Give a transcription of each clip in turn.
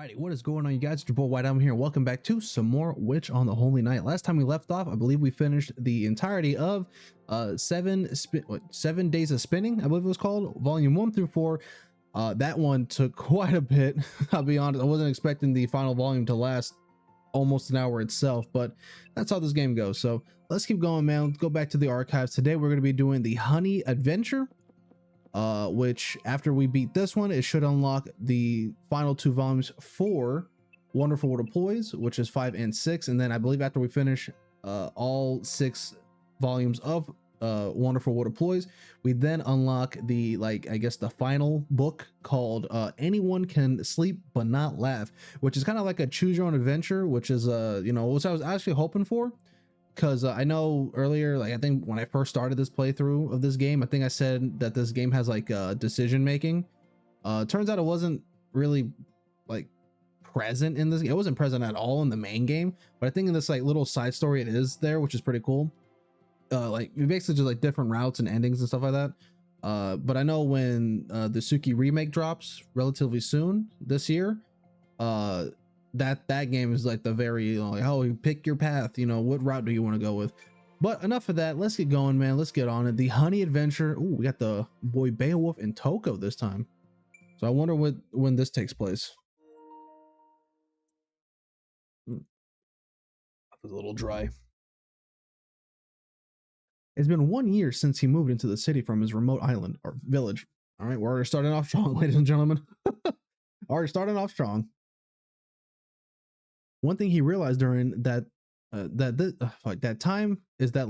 Alrighty, what is going on, you guys? It's your boy White Album here. Welcome back to some more Witch on the Holy Night. Last time we left off, I believe we finished the entirety of 7 Days of Spinning, I believe it was called, volume 1 through 4. That one took quite a bit. I'll be honest, I wasn't expecting the final volume to last almost an hour itself, but that's how this game goes. So let's keep going, man. Let's go back to the archives. Today we're going to be doing the Honey Adventure, which after we beat this one, it should unlock the final 2 volumes for Wonderful World of Poise, which is 5 and 6. And then I believe after we finish all 6 volumes of Wonderful World of Poise, we then unlock the, I guess the final book called Anyone Can Sleep But Not Laugh, which is kind of like a choose your own adventure, which is you know, what I was actually hoping for. Because I know earlier, I think when I first started this playthrough of this game, I think I said that this game has decision making. Turns out it wasn't really present in this. It wasn't present at all in the main game, but I think in this little side story it is there, which is pretty cool. We basically just different routes and endings and stuff like that. But I know when the Suki remake drops relatively soon this year, that game is the very oh, you pick your path, you know, what route do you want to go with. But enough of that, let's get going, man. Let's get on it. The Honey Adventure. Ooh, we got the boy Beowulf and Touko this time, so I wonder when this takes place. That was a little dry. It's been 1 year since he moved into the city from his remote island or village. All right, we're already starting off strong, ladies and gentlemen. Already starting off strong. One thing he realized during that time is that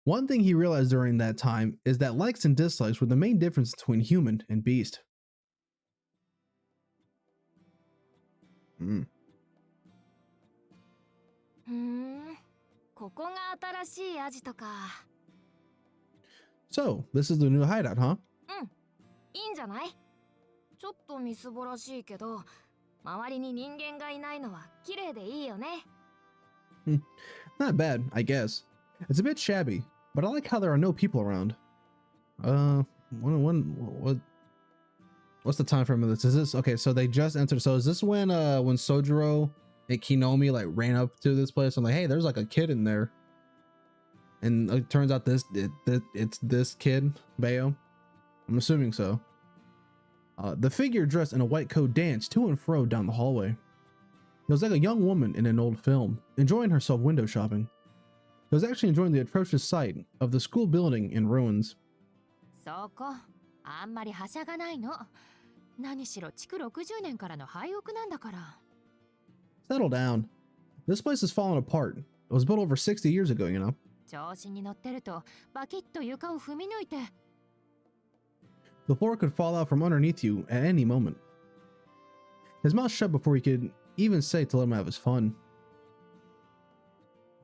one thing he realized during that time is that likes and dislikes were the main difference between human and beast. So this is the new hideout, huh? ちょっとみすぼらしいけど、周りに人間がいないのは綺麗でいいよね。Not bad, I guess. It's a bit shabby, but I like how there are no people around. What's the time frame of this? Is this okay? So they just entered. So is this when Sojiro and Kinomi ran up to this place? I'm like, hey, there's a kid in there, and it turns out it's this kid, Bayo. I'm assuming so. The figure dressed in a white coat danced to and fro down the hallway. It was like a young woman in an old film, enjoying herself window shopping. It was actually enjoying the atrocious sight of the school building in ruins. Settle down. This place is falling apart. It was built over 60 years ago, you know. The floor could fall out from underneath you at any moment. His mouth shut before he could even say to let him have his fun.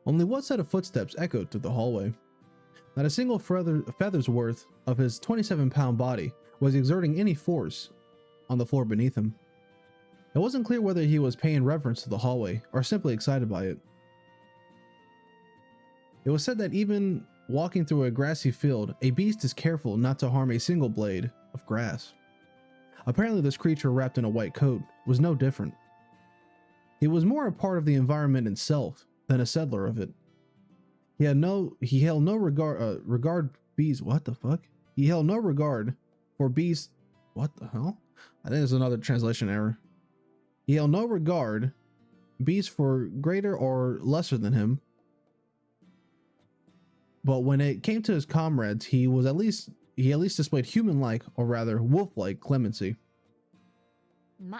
Only one set of footsteps echoed through the hallway. Not a single feather's worth of his 27-pound body was exerting any force on the floor beneath him. It wasn't clear whether he was paying reverence to the hallway or simply excited by it. It was said that even walking through a grassy field, a beast is careful not to harm a single blade of grass. Apparently this creature wrapped in a white coat was no different. He was more a part of the environment itself than a settler of it. He held no regard beasts. What the fuck? He held no regard for beasts. What the hell? I think there's another translation error. He held no regard beasts for greater or lesser than him. But when it came to his comrades, he at least displayed human-like, or rather wolf-like, clemency. You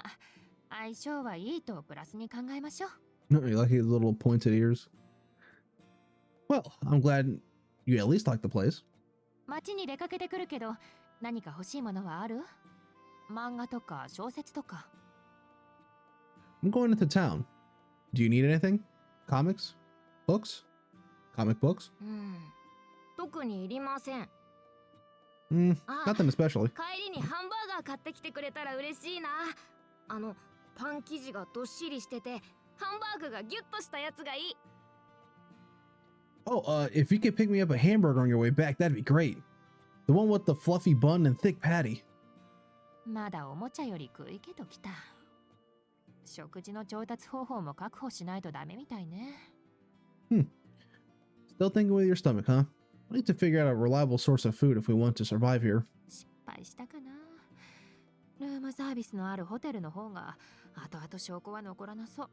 like his little pointed ears? Well, I'm glad you at least like the place. I'm going into town. Do you need anything? Comics? Books? Comic books? Nothing especially. Oh, if you could pick me up a hamburger on your way back, that'd be great. The one with the fluffy bun and thick patty. まだおもちゃより食い気ときた。食事の調達方法も確保しないとダメみたいね。Still thinking with your stomach, huh? We need to figure out a reliable source of food if we want to survive here. 失敗したかな。ルームサービスのあるホテルの方が後々証拠は残らなそう。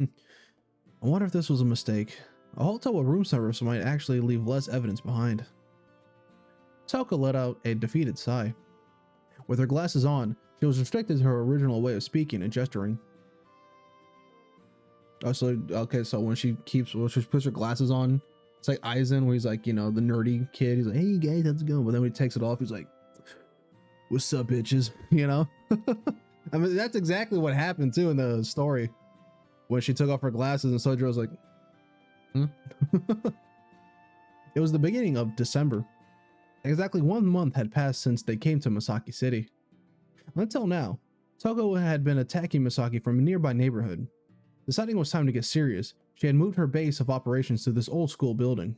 I wonder if this was a mistake. A hotel with room service might actually leave less evidence behind. Touko let out a defeated sigh. With her glasses on, she was restricted to her original way of speaking and gesturing. Oh, so when she puts her glasses on, it's like Aizen, where he's like, you know, the nerdy kid. He's like, "Hey guys, how's it going?" But then when he takes it off, he's like, "What's up, bitches?" You know. I mean, that's exactly what happened too in the story when she took off her glasses and Sojo was like, "Hmm." It was the beginning of December. Exactly 1 month had passed since they came to Misaki City. Until now, Touko had been attacking Misaki from a nearby neighborhood. Deciding it was time to get serious, she had moved her base of operations to this old school building.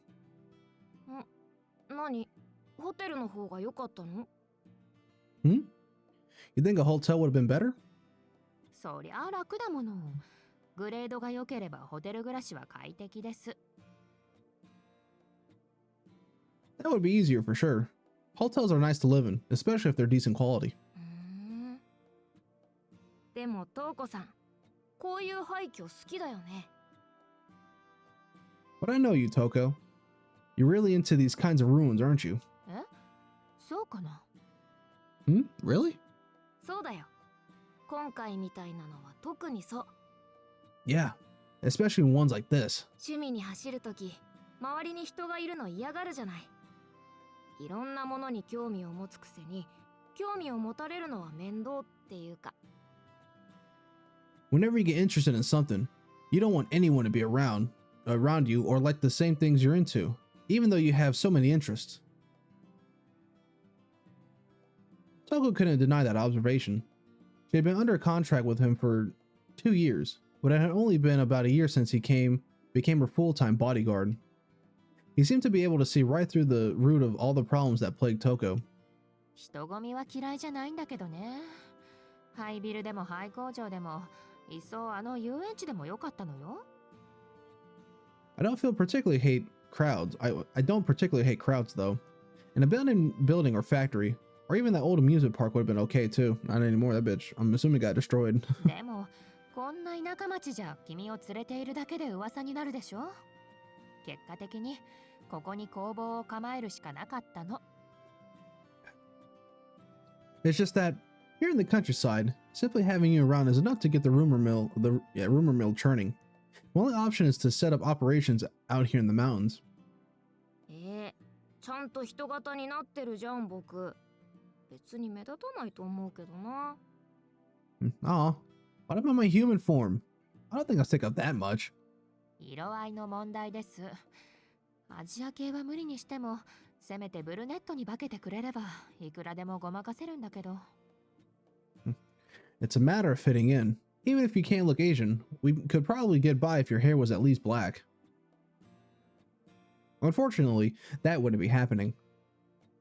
何？ホテルの方が良かったの？ You think a hotel would have been better? そりゃ楽だもの。グレードが良ければホテル暮らしは快適です。That would be easier for sure. Hotels are nice to live in, especially if they're decent quality. でもトウコさん、こういう廃墟好きだよね。But I know you, Touko. You're really into these kinds of ruins, aren't you? え？そうかな？ Really? そうだよ。今回みたいなのは特にそう。Yeah, especially ones like this. 趣味に走るとき、周りに人がいるの嫌がるじゃない。いろんなものに興味を持つくせに、興味を持たれるのは面倒っていうか。Whenever you get interested in something, you don't want anyone to be around you or like the same things you're into, even though you have so many interests. Touko couldn't deny that observation. She had been under contract with him for 2 years, but it had only been about a year since he became her full-time bodyguard. He seemed to be able to see right through the root of all the problems that plagued Touko. 人混みは嫌いじゃないんだけどね。ハイビルでもハイ工場でも、いっそあの遊園地でもよかったのよ。I don't particularly hate crowds. I don't particularly hate crowds though. An abandoned building or factory, or even that old amusement park would have been okay too. Not anymore. That bitch, I'm assuming, got destroyed. でも、こんな田舎町じゃ君を連れているだけで噂になるでしょ。結果的にここに工房を構えるしかなかったの。It's just that here in the countryside, simply having you around is enough to get the rumor mill churning. The only option is to set up operations out here in the mountains. ちゃんと人型になってるじゃん僕。別に目立たないと思うけどな。Aw, what about my human form? I don't think I'll stick up that much. 色合いの問題です。アジア系は無理にしても、せめてブルネットに化けてくれればいくらでもごまかせるんだけど。It's a matter of fitting in. Even if you can't look Asian, we could probably get by if your hair was at least black. Unfortunately, that wouldn't be happening.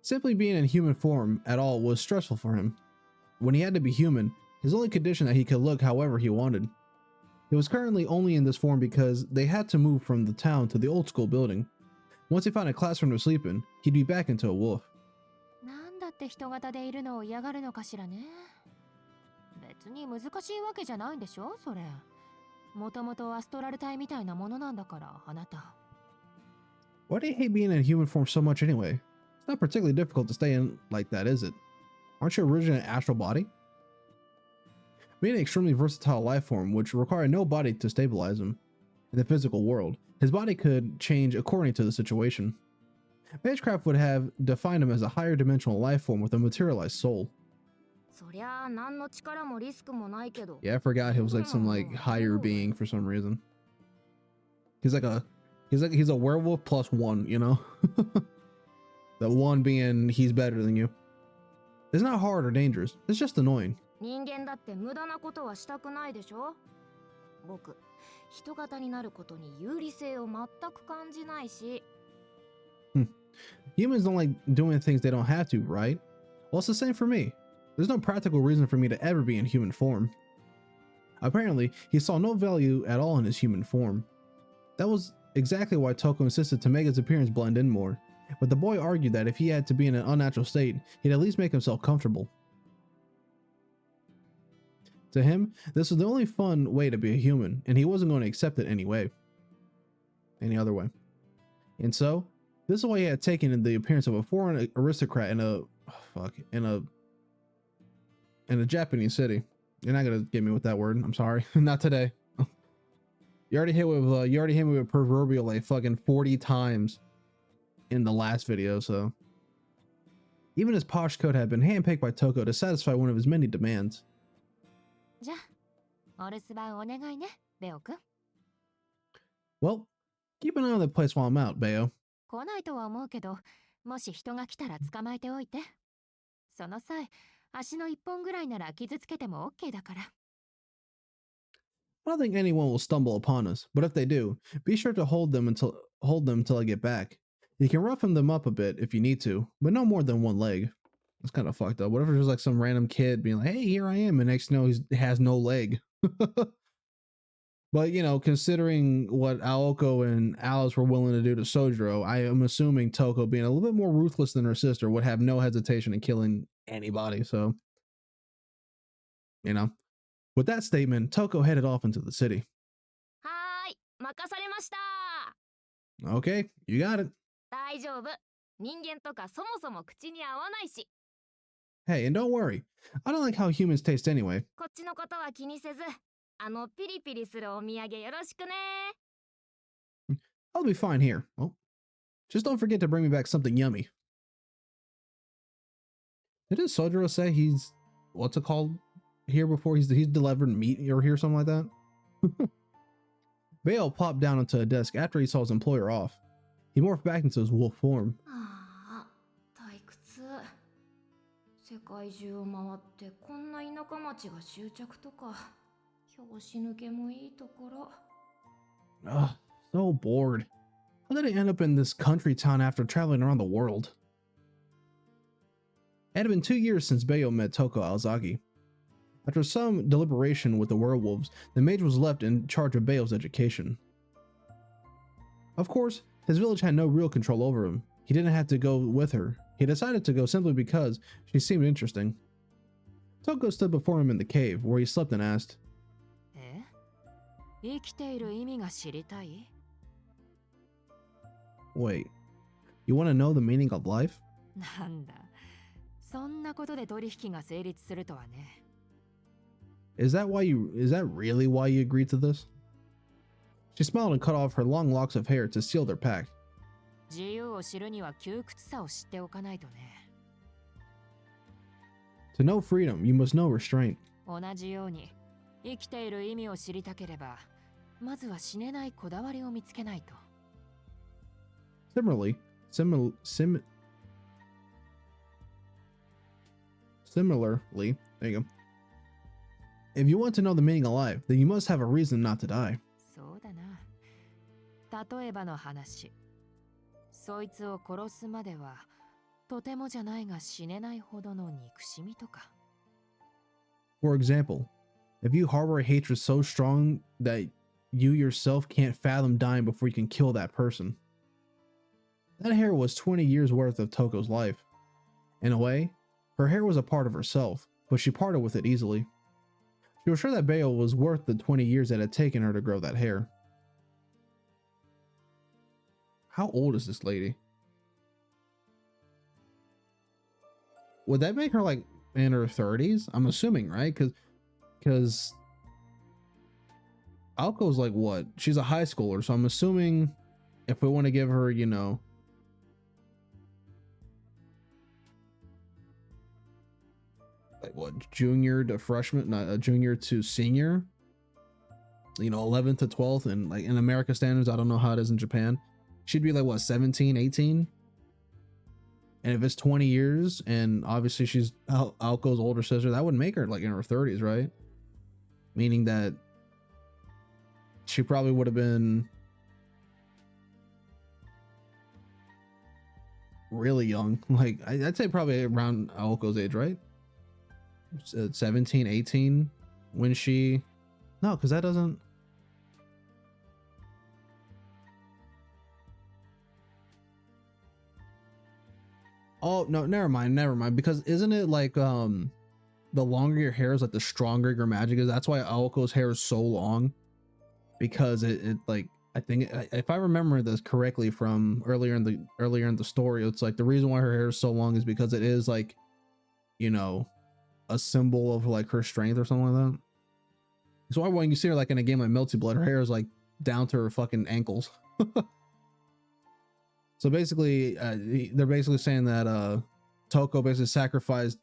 Simply being in human form at all was stressful for him. When he had to be human, his only condition that he could look however he wanted. He was currently only in this form because they had to move from the town to the old school building. Once he found a classroom to sleep in, he'd be back into a wolf. なんだって人型でいるのを嫌がるのかしらね。別に難しいわけじゃないんでしょそれ。もともとアストラル体みたいなものなんだからあなた。Why do you hate being in human form so much anyway? It's not particularly difficult to stay in like that, is it? Aren't you originally an astral body? Being an extremely versatile life form which required no body to stabilize him. In the physical world, his body could change according to the situation. Magecraft would have defined him as a higher dimensional life form with a materialized soul. そりゃ何の力もリスクもないけど。Yeah, I forgot he was like some like higher being for some reason. He's a werewolf plus one, you know? The one being he's better than you. It's not hard or dangerous. It's just annoying. 人間だって無駄なことはしたくないでしょ僕、人型になることに有利性を全く感じないし。Humans don't like doing things they don't have to, right? Well, it's the same for me. There's no practical reason for me to ever be in human form. Apparently, he saw no value at all in his human form. That was exactly why Touko insisted to make his appearance blend in more, but the boy argued that if he had to be in an unnatural state, he'd at least make himself comfortable. To him, this was the only fun way to be a human, and he wasn't going to accept it any other way. And so, this is why he had taken the appearance of a foreign aristocrat in a Japanese city. You're not gonna get me with that word. I'm sorry, not today. You already hit me with proverbial like fucking 40 times in the last video. So even his posh coat had been handpicked by Touko to satisfy one of his many demands. Well, keep an eye on the place while I'm out, Bayo. I don't think anyone will stumble upon us, but if they do, be sure to hold them until I get back. You can roughen them up a bit if you need to, but no more than one leg. It's kind of fucked up. What if it's just like some random kid being like, "Hey, here I am," and next you know he has no leg. But you know, considering what Aoko and Alice were willing to do to Sojiro, I am assuming Touko, being a little bit more ruthless than her sister, would have no hesitation in killing anybody. So, you know. With that statement, Touko headed off into the city. Okay, you got it. Hey, and don't worry, I don't like how humans taste anyway. I'll be fine here. Well, just don't forget to bring me back something yummy. Didn't Sojiro say he's, what's it called? Here before he's delivered meat or here, something like that. Bayo plopped down onto a desk after he saw his employer off. He morphed back into his wolf form. Ugh, so bored. How did I end up in this country town after traveling around the world? It had been 2 years since Bayo met Touko Alzaki. After some deliberation with the werewolves, the mage was left in charge of Bayo's education. Of course, his village had no real control over him. He didn't have to go with her. He decided to go simply because she seemed interesting. Touko stood before him in the cave, where he slept and asked, "Wait, you want to know the meaning of life?" Is that really why you agreed to this? She smiled and cut off her long locks of hair to seal their pact. To know freedom, you must know restraint. Similarly, there you go. If you want to know the meaning of life, then you must have a reason not to die. For example, if you harbor a hatred so strong that you yourself can't fathom dying before you can kill that person. That hair was 20 years worth of Touko's life. In a way, her hair was a part of herself, but she parted with it easily. She was sure that Bayo was worth the 20 years that it had taken her to grow that hair. How old is this lady? Would that make her like in her 30s? I'm assuming, right? Because Aoko's like what? She's a high schooler, so I'm assuming if we want to give her, you know, like what, junior to freshman, not a junior to senior, you know, 11th to 12th, and like in America standards, I don't know how it is in Japan, she'd be like what, 17, 18? And if it's 20 years, and obviously she's Aoko's older sister, that would make her like in her 30s, right? Meaning that she probably would have been really young. Like I'd say probably around Aoko's age, right? 17, 18 when she, no, because that doesn't. Oh no, never mind. Because isn't it like the longer your hair is, like the stronger your magic is? That's why Aoko's hair is so long, because it like, I think if I remember this correctly from earlier in the story, it's like the reason why her hair is so long is because it is like, you know, a symbol of like her strength or something like that. So why when you see her like in a game like MELTYBLOOD, her hair is like down to her fucking ankles. So basically, they're basically saying that Touko basically sacrificed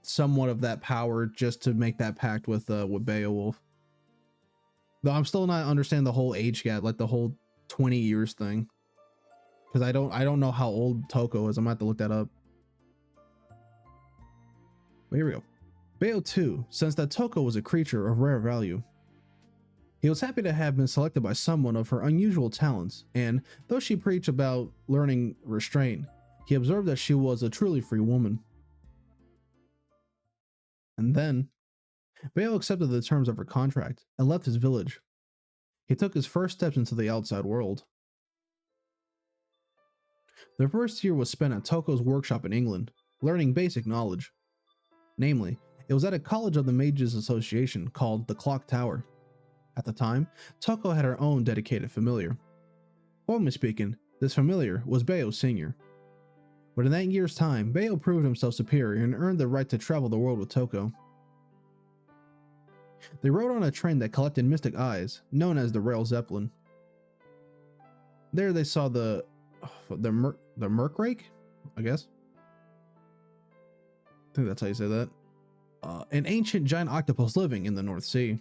somewhat of that power just to make that pact with Beowulf. Though I'm still not understanding the whole age gap, like the whole 20 years thing, because I don't know how old Touko is. I'm gonna have to look that up. But here we go. Beo too sensed that Touko was a creature of rare value. He was happy to have been selected by someone of her unusual talents, and though she preached about learning restraint, he observed that she was a truly free woman. And then, Beo accepted the terms of her contract and left his village. He took his first steps into the outside world. The first year was spent at Touko's workshop in England, learning basic knowledge. Namely, it was at a college of the Mages Association called the Clock Tower. At the time, Touko had her own dedicated familiar. Formally speaking, this familiar was Beo Sr. But in that year's time, Beo proved himself superior and earned the right to travel the world with Touko. They rode on a train that collected mystic eyes, known as the Rail Zeppelin. There they saw the Merkrake, I guess. I think that's how you say that. An ancient giant octopus living in the North Sea.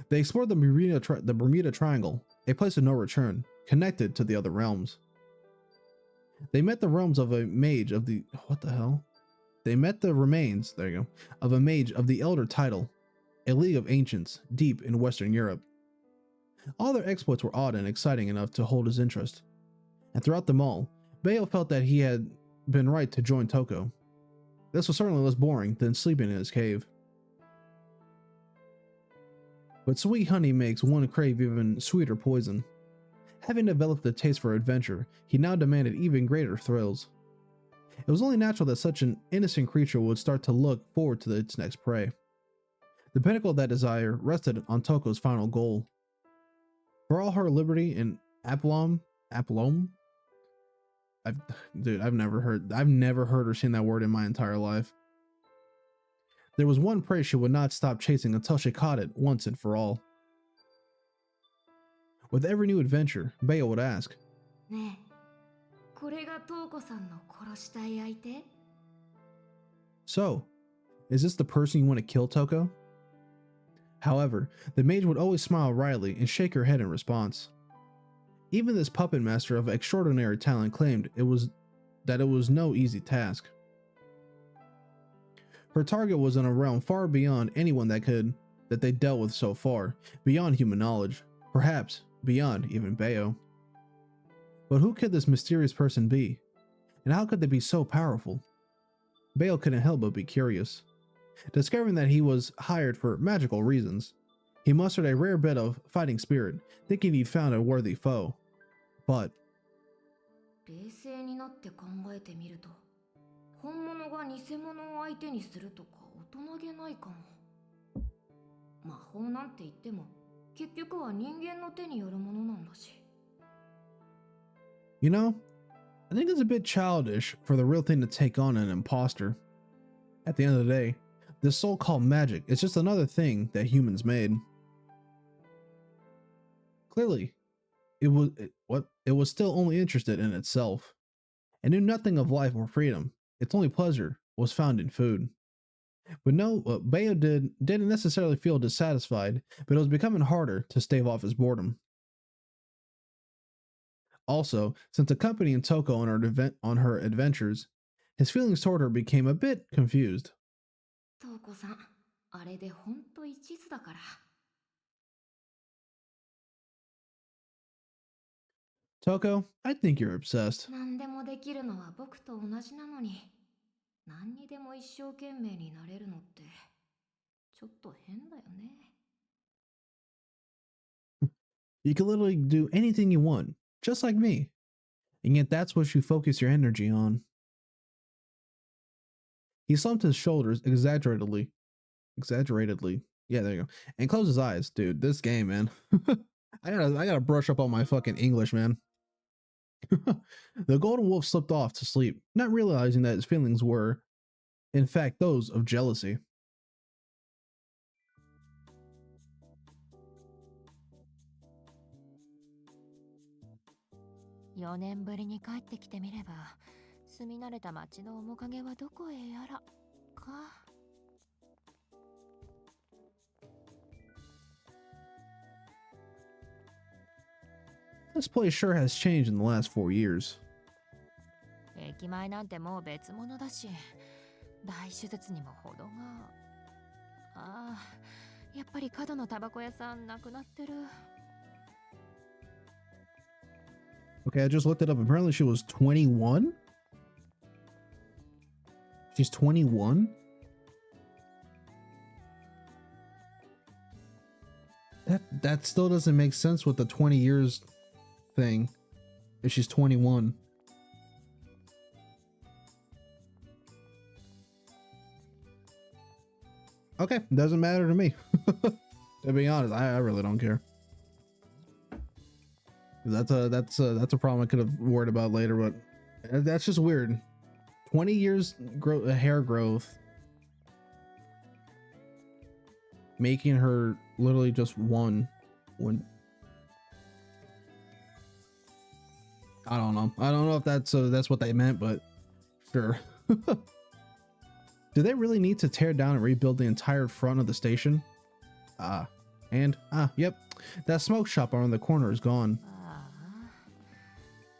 They explored the Bermuda Triangle, a place of no return, connected to the other realms. They met the realms of a mage of the... What the hell? They met the remains, there you go, of a mage of the Elder Title, a league of ancients deep in Western Europe. All their exploits were odd and exciting enough to hold his interest. And throughout them all, Beo felt that he had been right to join Touko. This was certainly less boring than sleeping in his cave. But sweet honey makes one crave even sweeter poison. Having developed a taste for adventure, he now demanded even greater thrills. It was only natural that such an innocent creature would start to look forward to its next prey. The pinnacle of that desire rested on Touko's final goal. For all her liberty in Aplom? I've never heard or seen that word in my entire life. There was one prey she would not stop chasing until she caught it once and for all. With every new adventure, Beo would ask, "So, is this the person you want to kill, Touko?" However, the mage would always smile wryly and shake her head in response. Even this puppet master of extraordinary talent claimed it was no easy task. Her target was in a realm far beyond anyone that they dealt with so far, beyond human knowledge, perhaps beyond even Beo. But who could this mysterious person be? And how could they be so powerful? Beo couldn't help but be curious. Discovering that he was hired for magical reasons, he mustered a rare bit of fighting spirit, thinking he'd found a worthy foe. But you know, I think it's a bit childish for the real thing to take on an imposter. At the end of the day, this so-called magic is just another thing that humans made. Clearly, it was still only interested in itself, and knew nothing of life or freedom. Its only pleasure was found in food. But no, Beo didn't necessarily feel dissatisfied, but it was becoming harder to stave off his boredom. Also, since accompanying Touko on her adventures, his feelings toward her became a bit confused. Touko, I think you're obsessed. 何でもできるのは僕と同じなのに、何にでも一生懸命になれるのってちょっと変だよね。You can literally do anything you want, just like me. And yet that's what you focus your energy on. He slumped his shoulders exaggeratedly. Yeah, there you go. And closed his eyes. Dude, this game, man. I gotta brush up on my fucking English, man. The golden wolf slipped off to sleep, not realizing that his feelings were, in fact, those of jealousy.4年ぶりに帰ってきてみれば、住み慣れた町の面影はどこへやらか。This place sure has changed in the last 4 years. 駅前なんてもう別物だし、大手術にも程が。ああ、やっぱり角のタバコ屋さんなくなってる。Okay, I just looked it up. Apparently she was 21? She's 21? That still doesn't make sense with the 20 years thing. If she's 21. Okay, doesn't matter to me. To be honest, I really don't care. That's a problem I could have worried about later, but that's just weird. 20 years hair growth, making her literally just one. When I don't know if that's what they meant, but sure. Do they really need to tear down and rebuild the entire front of the station? Yep, that smoke shop around the corner is gone.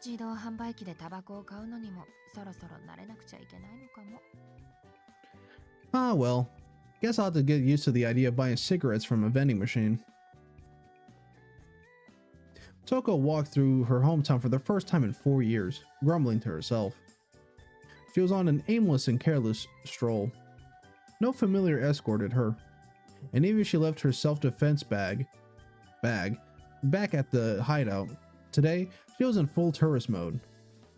自動販売機でタバコを買うのにもそろそろ慣れなくちゃいけないのかも。Well, guess I'll have to get used to the idea of buying cigarettes from a vending machine. Touko walked through her hometown for the first time in 4 years, grumbling to herself. She was on an aimless and careless stroll. No familiar escorted her, and even she left her self-defense bag back at the hideout. Today, she was in full tourist mode,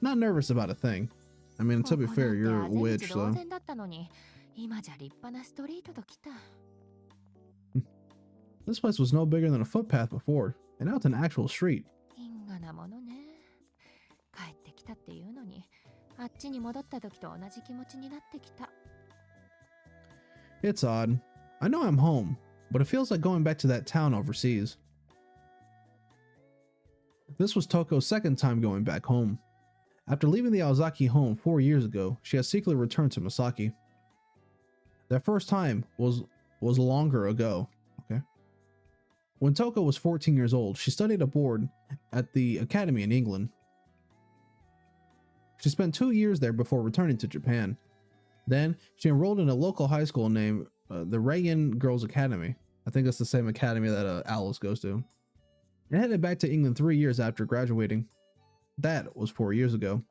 not nervous about a thing. I mean, to be fair, you're a witch, so. This place was no bigger than a footpath before, and now it's an actual street. It's odd. I know I'm home, but it feels like going back to that town overseas. This was Touko's second time going back home. After leaving the Aozaki home 4 years ago, she has secretly returned to Masaki. That first time was longer ago. Okay. When Touko was 14 years old, she studied abroad at the academy in England. She spent 2 years there before returning to Japan. Then she enrolled in a local high school named the Rayan Girls Academy. I think that's the same academy that Alice goes to. And headed back to England 3 years after graduating. That was 4 years ago.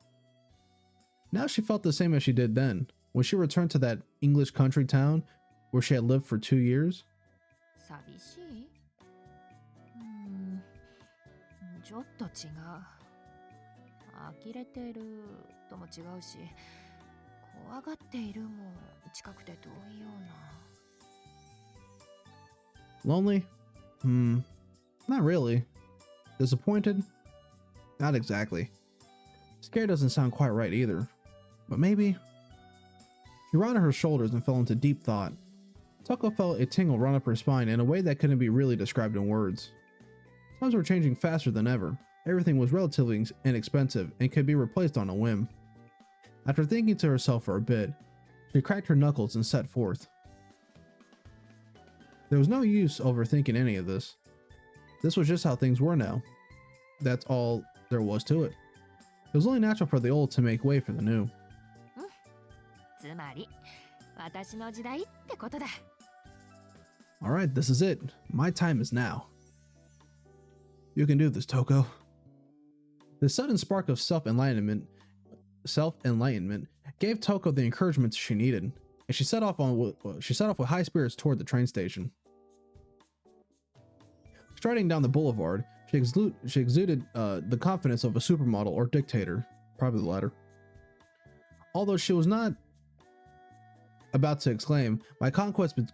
Now she felt the same as she did then, when she returned to that English country town where she had lived for 2 years. ちょっと違う。呆れてるとも違うし、怖がっているも近くて遠いような。Lonely? Not really. Disappointed? Not exactly. Scared doesn't sound quite right either. But maybe? She rounded her shoulders and fell into deep thought. Touko felt a tingle run up her spine in a way that couldn't be really described in words. Times were changing faster than ever. Everything was relatively inexpensive and could be replaced on a whim. After thinking to herself for a bit, she cracked her knuckles and set forth. There was no use overthinking any of this. This was just how things were now. That's all there was to it. It was only natural for the old to make way for the new. Alright, this is it. My time is now. You can do this, Touko. The sudden spark of self-enlightenment gave Touko the encouragement she needed, and she set off with high spirits toward the train station. Striding down the boulevard, she exuded the confidence of a supermodel or dictator, probably the latter. Although she was not about to exclaim, "My conquest begins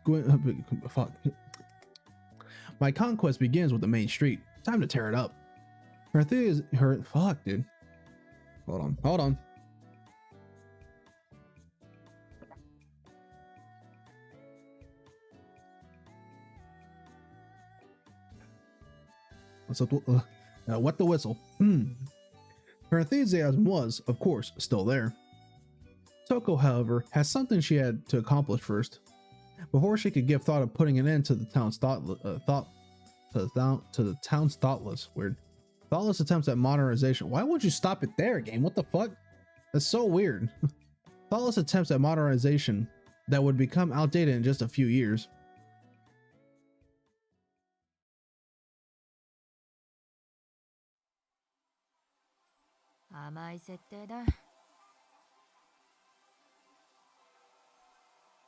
with the main street. Time to tear it up." Fuck, dude. Hold on. Wet the whistle. Her enthusiasm was, of course, still there. Touko, however, had something she had to accomplish first, before she could give thought of putting an end to the town's thoughtless attempts at modernization. Why would you stop it there, game? What the fuck? That's so weird. Thoughtless attempts at modernization that would become outdated in just a few years.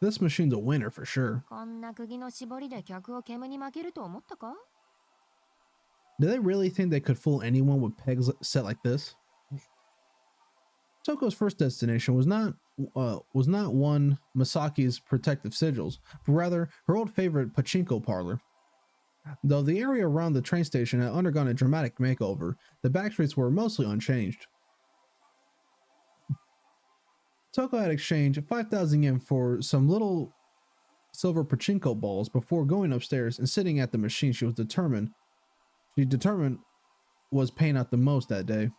This machine's a winner for sure. Do they really think they could fool anyone with pegs set like this? Touko's first destination was not one Masaki's protective sigils, but rather her old favorite pachinko parlor. Though the area around the train station had undergone a dramatic makeover, the back streets were mostly unchanged. Touko had exchanged 5,000 yen for some little silver pachinko balls before going upstairs and sitting at the machine she determined was paying out the most that day.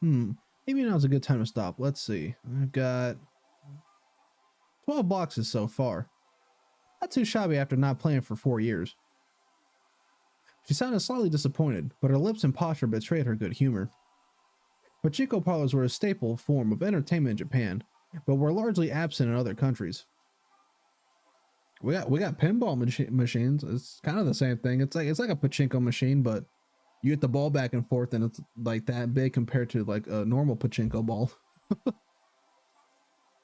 Maybe now's a good time to stop. Let's see. I've got 12 boxes so far. Not too shabby after not playing for 4 years. She sounded slightly disappointed, but her lips and posture betrayed her good humor. Pachinko parlors were a staple form of entertainment in Japan, but were largely absent in other countries. We got pinball machines. It's kind of the same thing. It's like a pachinko machine, but you get the ball back and forth, and it's like that big compared to like a normal pachinko ball.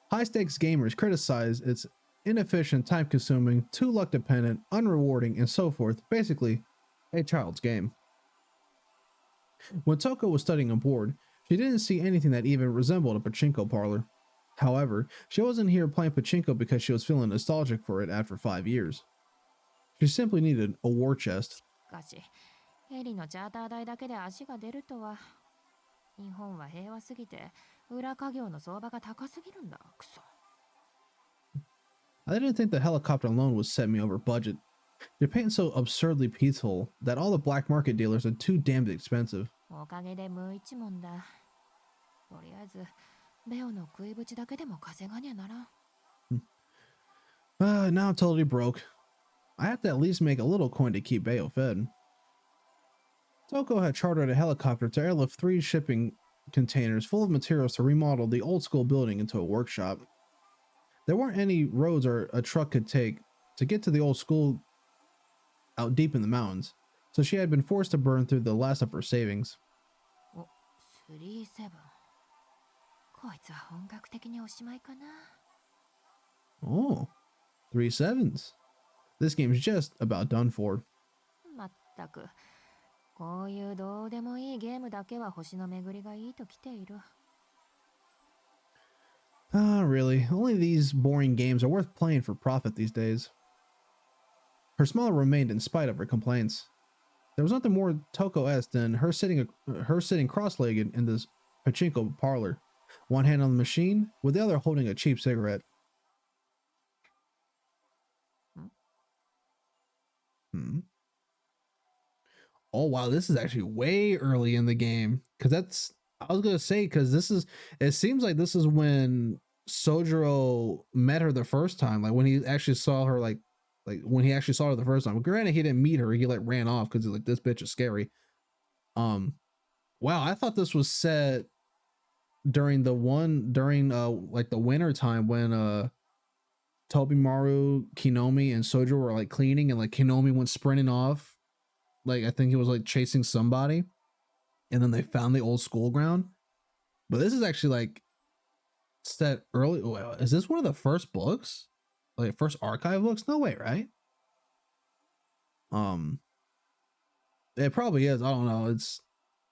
High-stakes gamers criticize its inefficient, time-consuming, too luck-dependent, unrewarding, and so forth. Basically, a child's game. When Touko was studying aboard, she didn't see anything that even resembled a pachinko parlor. However, she wasn't here playing pachinko because she was feeling nostalgic for it after 5 years. She simply needed a war chest. I didn't think the helicopter alone would set me over budget. Japan's so absurdly peaceful that all the black market dealers are too damned expensive. Now I'm totally broke. I have to at least make a little coin to keep Bayo fed. Touko had chartered a helicopter to airlift 3 shipping containers full of materials to remodel the old school building into a workshop. There weren't any roads or a truck could take to get to the old school out deep in the mountains, so she had been forced to burn through the last of her savings. Oh, 3 sevens. This game's just about done for. Really, only these boring games are worth playing for profit these days. Her smile remained in spite of her complaints. There was nothing more Touko-esque than her sitting cross-legged in this pachinko parlor, one hand on the machine, with the other holding a cheap cigarette. Oh wow, this is actually way early in the game. I was gonna say, it seems like this is when Sojiro met her the first time, like when he actually saw her, like when he actually saw her the first time. But granted, he didn't meet her, he like ran off because he's like, this bitch is scary. Wow, I thought this was set during like the winter time when Tobimaru, Kinomi, and Sojo were like cleaning, and like Kinomi went sprinting off. Like I think he was like chasing somebody, and then they found the old school ground. But this is actually like set early. Is this one of the first books? Like first archive books? No way, right? It probably is. I don't know. It's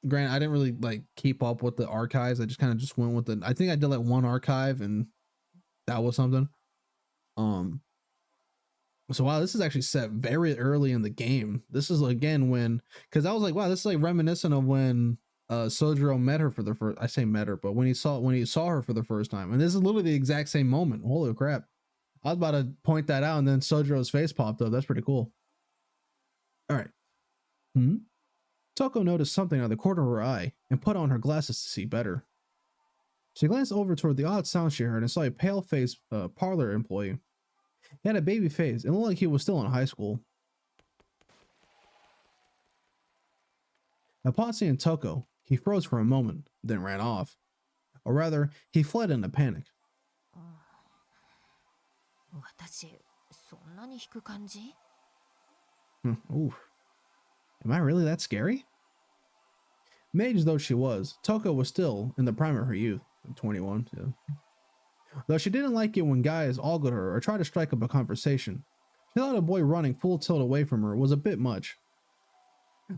granted, I didn't really like keep up with the archives. I just kind of just went with the. I think I did like one archive, and that was something. So wow, this is actually set very early in the game. This is again when, because I was like, wow, this is like reminiscent of when Sojiro met her for the first. I say met her, but when he saw her for the first time, and this is literally the exact same moment. Holy crap! I was about to point that out, and then Sojiro's face popped up. That's pretty cool. All right. Touko noticed something out of the corner of her eye and put on her glasses to see better. She glanced over toward the odd sound she heard and saw a pale-faced parlor employee. He had a baby face and looked like he was still in high school. Upon seeing Touko, he froze for a moment, then ran off. Or rather, he fled in a panic. Oof. Am I really that scary? Mage though she was, Touko was still in the prime of her youth, 21. Yeah. Though she didn't like it when guys ogled her or tried to strike up a conversation, she thought a boy running full tilt away from her was a bit much.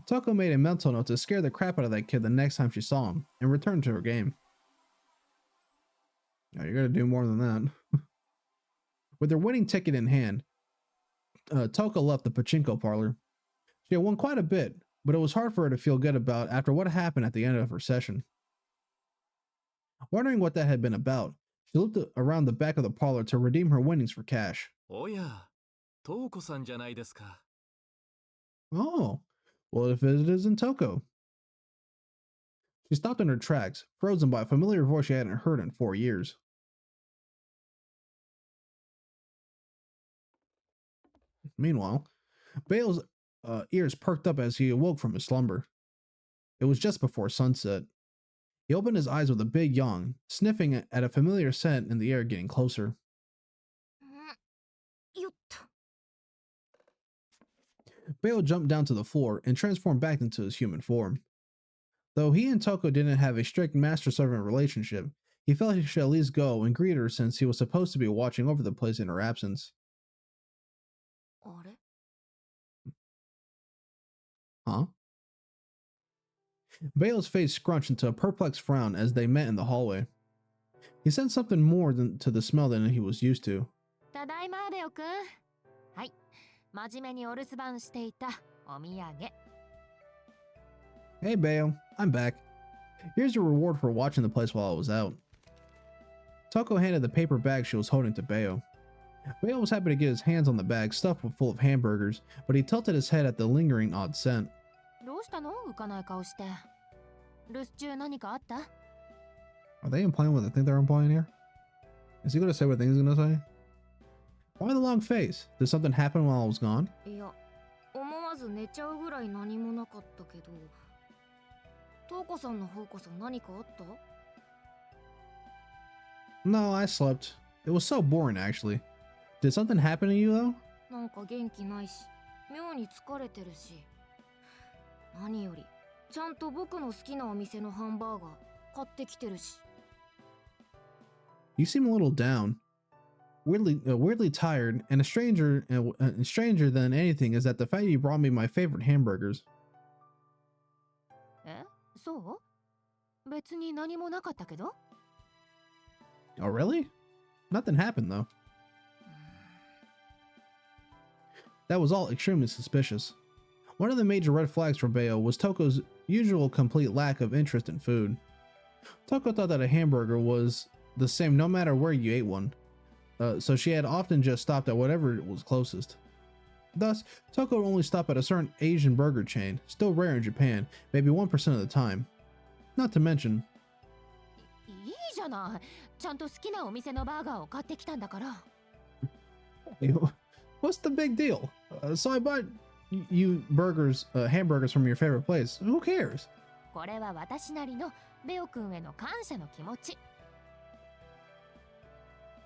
Touko made a mental note to scare the crap out of that kid the next time she saw him and returned to her game. Oh, you're gonna do more than that. With her winning ticket in hand, Touko left the pachinko parlor. She had won quite a bit, but it was hard for her to feel good about after what happened at the end of her session. Wondering what that had been about, she looked around the back of the parlor to redeem her winnings for cash. Oh yeah, Touko-san じゃないですか. Oh, well, if it isn't Touko. She stopped in her tracks, frozen by a familiar voice she hadn't heard in 4 years. Meanwhile, Bale's ears perked up as he awoke from his slumber. It was just before sunset. He opened his eyes with a big yawn, sniffing at a familiar scent in the air getting closer. Bale jumped down to the floor and transformed back into his human form. Though he and Touko didn't have a strict master-servant relationship, he felt he should at least go and greet her since he was supposed to be watching over the place in her absence. Huh? Bale's face scrunched into a perplexed frown as they met in the hallway. He sensed something more to the smell than he was used to. Hey Bale, I'm back. Here's your reward for watching the place while I was out. Touko handed the paper bag she was holding to Bale. Bale was happy to get his hands on the bag stuffed full of hamburgers, but he tilted his head at the lingering odd scent. Are they implying what they think they're implying here? Is he going to say what I think he's going to say? Why the long face? Did something happen while I was gone? No, I slept. It was so boring actually. Did something happen to you though? You seem a little down. Weirdly tired, and stranger than anything is that the fact you brought me my favorite hamburgers. Oh really? Nothing happened though. That was all extremely suspicious. One of the major red flags for Bale was Touko's usual complete lack of interest in food. Touko thought that a hamburger was the same no matter where you ate one, so she had often just stopped at whatever was closest. Thus, Touko would only stop at a certain Asian burger chain, still rare in Japan, maybe 1% of the time. Not to mention... What's the big deal? So I bought you hamburgers from your favorite place. Who cares? これは私なりのベオ君への感謝の気持ち。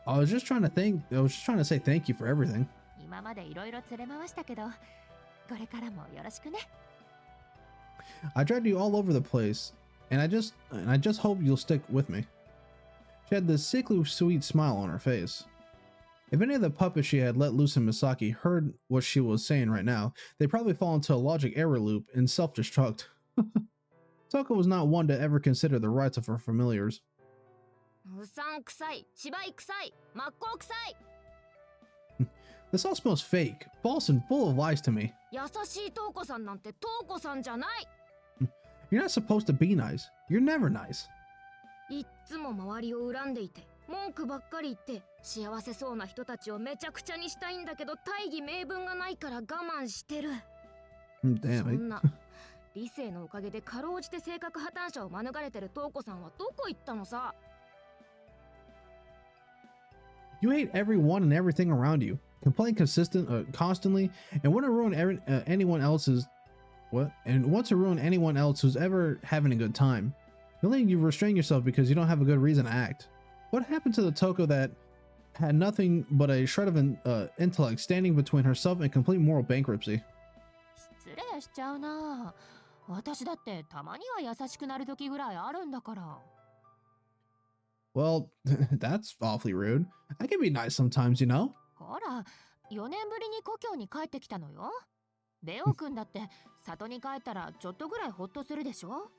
I was just trying to say thank you for everything. 今までいろいろ連れ回したけど、これからもよろしくね。I dragged you all over the place, and I just hope you'll stick with me. She had this sickly sweet smile on her face. If any of the puppets she had let loose in Misaki heard what she was saying right now, they'd probably fall into a logic error loop and self-destruct. Touko was not one to ever consider the rights of her familiars. うさんくさい、芝居くさい、真っ向くさい。This all smells fake, false, and full of lies to me. 優しいトウコさんなんてトウコさんじゃない。You're not supposed to be nice. You're never nice. いっつも周りを恨んでいて、文句ばっかり言って、幸せそうな人たちをめちゃくちゃにしたいんだけど、大義名分がないから我慢してる。Damn そ it. んな理性のおかげでかろうじて性格破綻者を免れてるトウコさんはどこ行ったのさ。You hate everyone and everything around you. Complain constantly, and want to ruin anyone else's and want to ruin anyone else who's ever having a good time. You restrain yourself because you don't have a good reason to act. What happened to the Touko that had nothing but a shred of intellect standing between herself and complete moral bankruptcy? 失礼しちゃうな。私だってたまには優しくなる時ぐらいあるんだから。Well, that's awfully rude. I can be nice sometimes, you know? ほら、4年ぶりに故郷に帰ってきたのよ。ベオ君だって里に帰ったらちょっとぐらいホッとするでしょ。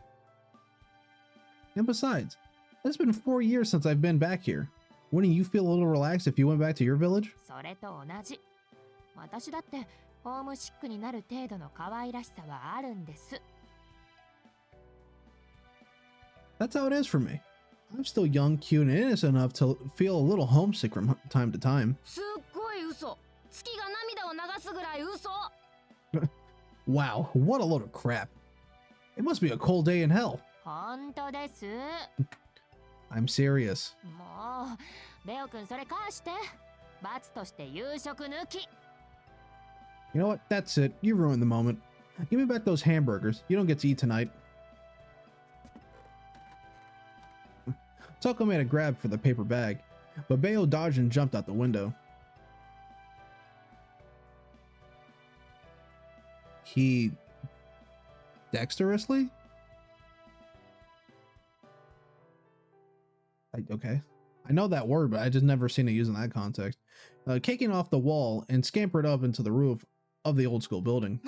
And besides, it's been 4 years since I've been back here. Wouldn't you feel a little relaxed if you went back to your village? それと同じ。私だってホームシックになる程度の可愛らしさはあるんです。That's how it is for me. I'm still young, cute, and innocent enough to feel a little homesick from time to time. すっごい嘘。月が涙を流すぐらい嘘。Wow, what a load of crap. It must be a cold day in hell. 本当です。I'm serious. もう、ベオ君それ返して。罰として夕食抜き。You know what? That's it. You ruined the moment. Give me back those hamburgers. You don't get to eat tonight. Touko made a grab for the paper bag, but Bayo dodged and jumped out the window. He dexterously? Okay. I know that word, but I just never seen it used in that context. Kicking off the wall and scampered up into the roof of the old school building.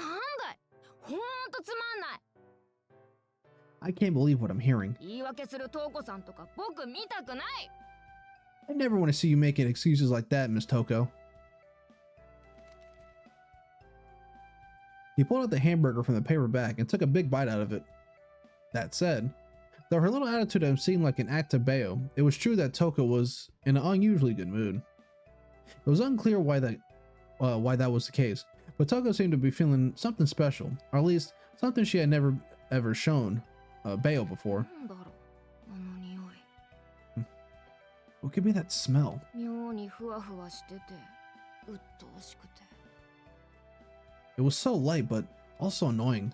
I can't believe what I'm hearing. I never want to see you making excuses like that, Miss Touko. He pulled out the hamburger from the paper bag and took a big bite out of it. That said, though her little attitude seemed like an act to Bayo, it was true that Touko was in an unusually good mood. It was unclear why that was the case, but Touko seemed to be feeling something special, or at least something she had never ever shown Bayo before. What could be that smell? It was so light, but also annoying.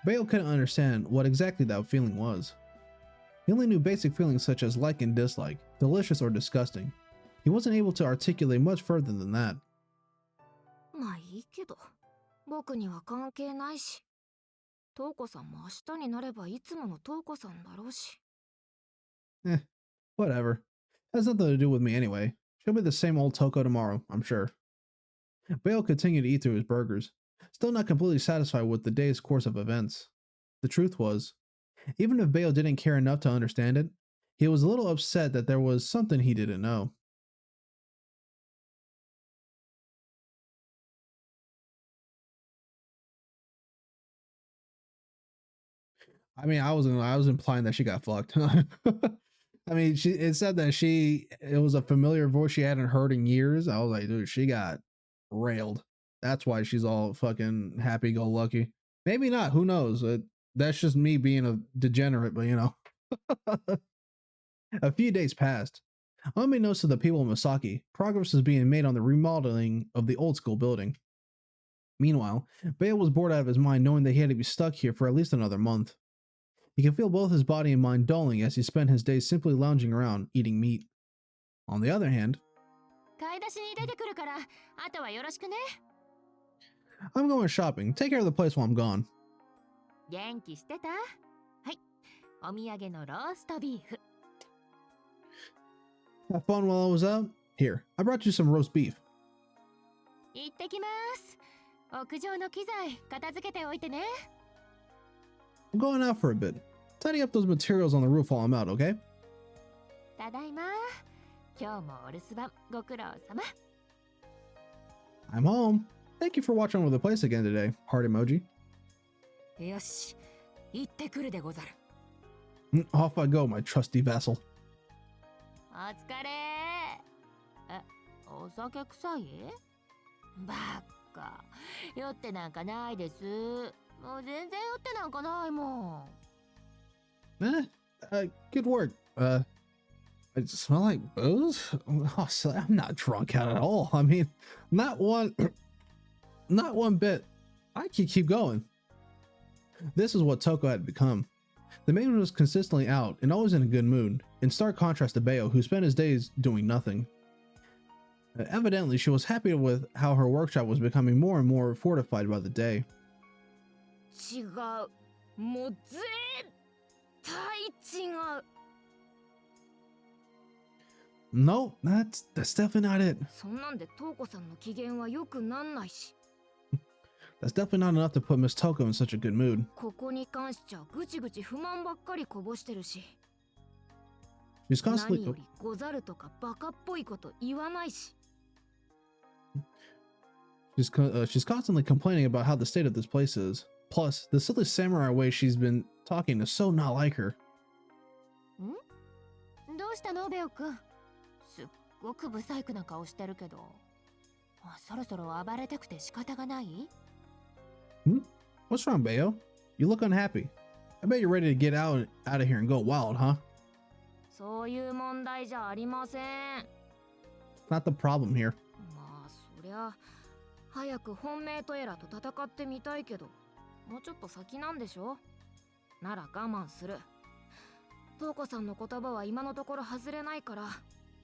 Bayo couldn't understand what exactly that feeling was. He only knew basic feelings such as like and dislike, delicious or disgusting. He wasn't able to articulate much further than that. Whatever. Has nothing to do with me anyway. She'll be the same old Touko tomorrow, I'm sure. Bayo continued to eat through his burgers, still not completely satisfied with the day's course of events. The truth was, even if Bayo didn't care enough to understand it, he was a little upset that there was something he didn't know. I mean, I was implying that she got fucked. I mean, it said that it was a familiar voice she hadn't heard in years. I was like, dude, she got railed. That's why she's all fucking happy-go-lucky. Maybe not. Who knows? That's just me being a degenerate, but you know. A few days passed. Unbeknownst to the people of Misaki, progress was being made on the remodeling of the old school building. Meanwhile, Bayo was bored out of his mind knowing that he had to be stuck here for at least another month. He can feel both his body and mind dulling as he spent his days simply lounging around, eating meat. On the other hand, 買い出しに出てくるから、あとはよろしくね。I'm going shopping. Take care of the place while I'm gone. 元気してた？はい。お土産のローストビーフ。Have fun while I was out? Here, I brought you some roast beef. 行ってきます。屋上の機材片付けておいてね。I'm going out for a bit. Tidy up those materials on the roof while I'm out, okay? ただいま。今日もお留守番ご苦労様。I'm home. Thank you for watching over the place again today. Heart emoji. よし、行ってくるでござる。Off I go, my trusty vassal. お疲れ。お酒臭い？ばっか。酔ってなんかないです。もう全然酔ってなんかないもん。Good work. I smell like booze? Oh, so I'm not drunk at all. I mean, not one bit. I can keep going. This is what Touko had become. The maiden was consistently out and always in a good mood, in stark contrast to Bayo, who spent his days doing nothing. Evidently, she was happy with how her workshop was becoming more and more fortified by the day. 違う。もう絶対違う。No, that's definitely not it. そんなんでトウコさんの機嫌は良くなんないし。That's definitely not enough to put Miss Touko in such a good mood. ここに関しちゃぐちぐち不満ばっかりこぼしてるし。She's 何 constantly よりござるとかバカっぽいこと言わないし。she's constantly complaining about how the state of this place is. Plus, the silly samurai way she's been talking is so not like her. どうしたのベオくん？すっごく不細工な顔してるけど。そろそろ暴れたくて仕方がない？ What's wrong, Bayo? You look unhappy. I bet you're ready to get out of here and go wild, huh? そういう問題じゃありません。Not the problem here. まあそりゃ早く本命とエラと戦ってみたいけど、もうちょっと先なんでしょ？なら我慢する。トウコさんの言葉は今のところ外れないから、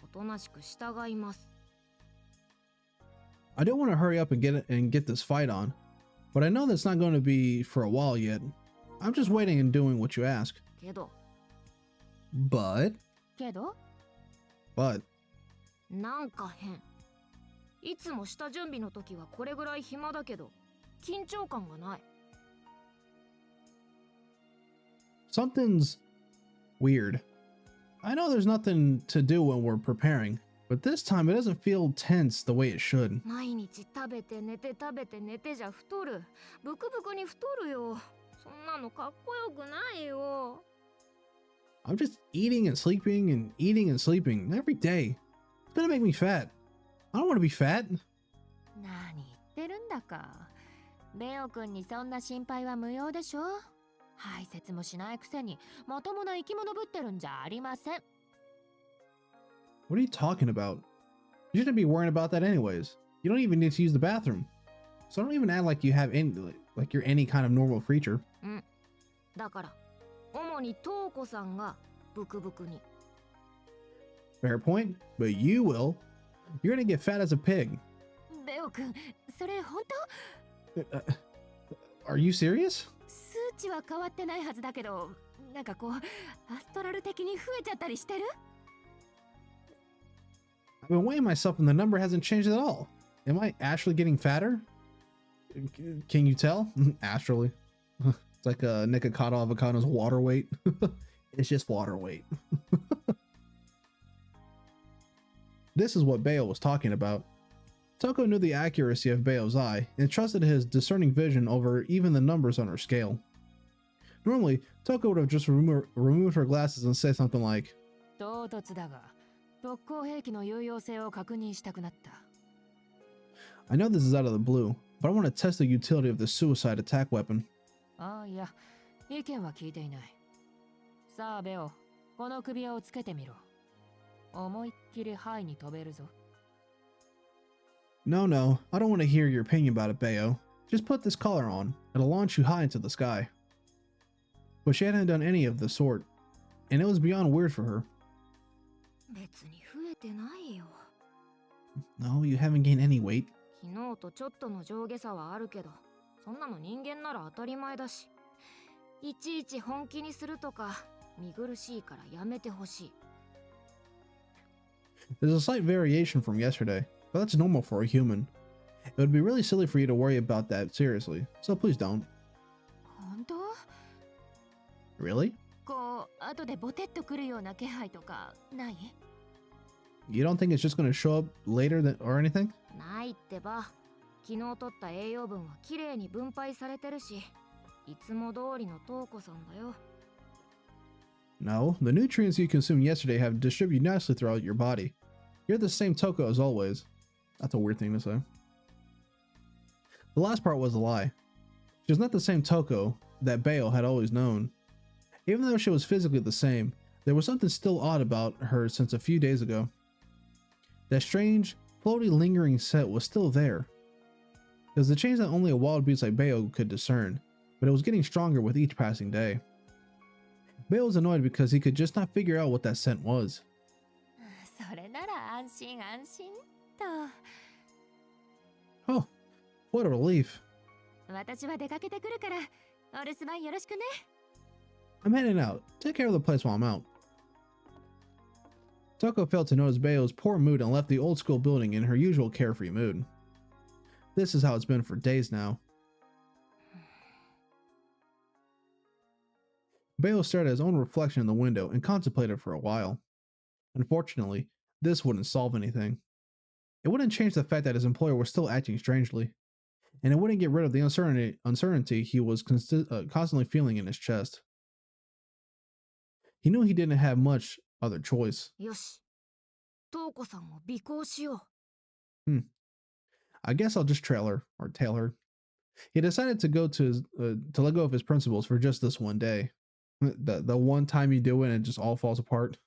おとなしく従います。I don't want to hurry up and get this fight on, but I know that's not going to be for a while yet. I'm just waiting and doing what you ask. けど But なんか変。いつも下準備の時はこれぐらい暇だけど、緊張感がない。something's weird. I know there's nothing to do when we're preparing, but this time it doesn't feel tense the way it should. 毎日食べて寝て食べて寝てじゃ太る。ブクブクに太るよ。そんなのかっこよくないよ。I'm just eating and sleeping and eating and sleeping every day. It's gonna make me fat. I don't want to be fat. 何言ってるんだか。レオくんにそんな心配は無用でしょ。排泄もしないくせにまともな生き物ぶってるんじゃありません。What are you talking about? You shouldn't be worrying about that anyways. You don't even need to use the bathroom. So don't even act like you have any, like you're any kind of normal creature. だから主にトウコさんがブクブクに。Fair point, but you will. You're gonna get fat as a pig. レオくん、それ本当？Are you serious? 数値は変わってないはずだけど、なんかこうアストラル的に増えちゃったりしてる？ I've been weighing myself and the number hasn't changed at all. Am I actually getting fatter? Can you tell? Astrally. It's like a Nikocado avocado's water weight. It's just water weight. This is what Bayo was talking about. Touko knew the accuracy of Bayo's eye and trusted his discerning vision over even the numbers on her scale. Normally, Touko would have just removed her glasses and said something like, 唐突だが、特攻兵器の有用性を確認したくなった。I know this is out of the blue, but I want to test the utility of the suicide attack weapon. ああ、いや、意見は聞いていない。さあ、ベオ、この首輪をつけてみろ。思いっきりハイに飛べるぞ。No, I don't want to hear your opinion about it, Bayo. Just put this collar on. It'll launch you high into the sky. but she hadn't done any of the sort, and it was beyond weird for her. 別に増えてないよ。 No, you haven't gained any weight. 昨日とちょっとの上下差はあるけど、そんなの人間なら当たり前だし、いちいち本気にするとか見苦しいからやめてほしい。 There's a slight variation from yesterday, but that's normal for a human. It would be really silly for you to worry about that seriously, so please don't. 本当？ Really? こう後でボテッとくるような気配とかない？ You don't think it's just going to show up later or anything? ないってば。昨日取った栄養分はきれいに分配されてるし、いつも通りのトウコさんだよ。 No, the nutrients you consumed yesterday have distributed nicely throughout your body. You're the same Touko as always. That's a weird thing to say. The last part was a lie. She was not the same Touko that Bayo had always known. Even though she was physically the same, there was something still odd about her since a few days ago. That strange, floaty, lingering scent was still there. It was a change that only a wild beast like Bayo could discern, but it was getting stronger with each passing day. Bayo was annoyed because he could just not figure out what that scent was. それなら安心安心と。 Oh, what a relief. 私は出かけてくるから、お留守番よろしくね。 I'm heading out. Take care of the place while I'm out. Touko failed to notice Bayo's poor mood and left the old school building in her usual carefree mood. This is how it's been for days now. Bayo stared at his own reflection in the window and contemplated for a while. Unfortunately, this wouldn't solve anything. It wouldn't change the fact that his employer was still acting strangely, and it wouldn't get rid of the uncertainty he was constantly feeling in his chest. He knew he didn't have much other choice. よし。トウコさんを尾行しよう。 I guess I'll just tail her. He decided to let go of his principles for just this one day. The one time you do it and it just all falls apart.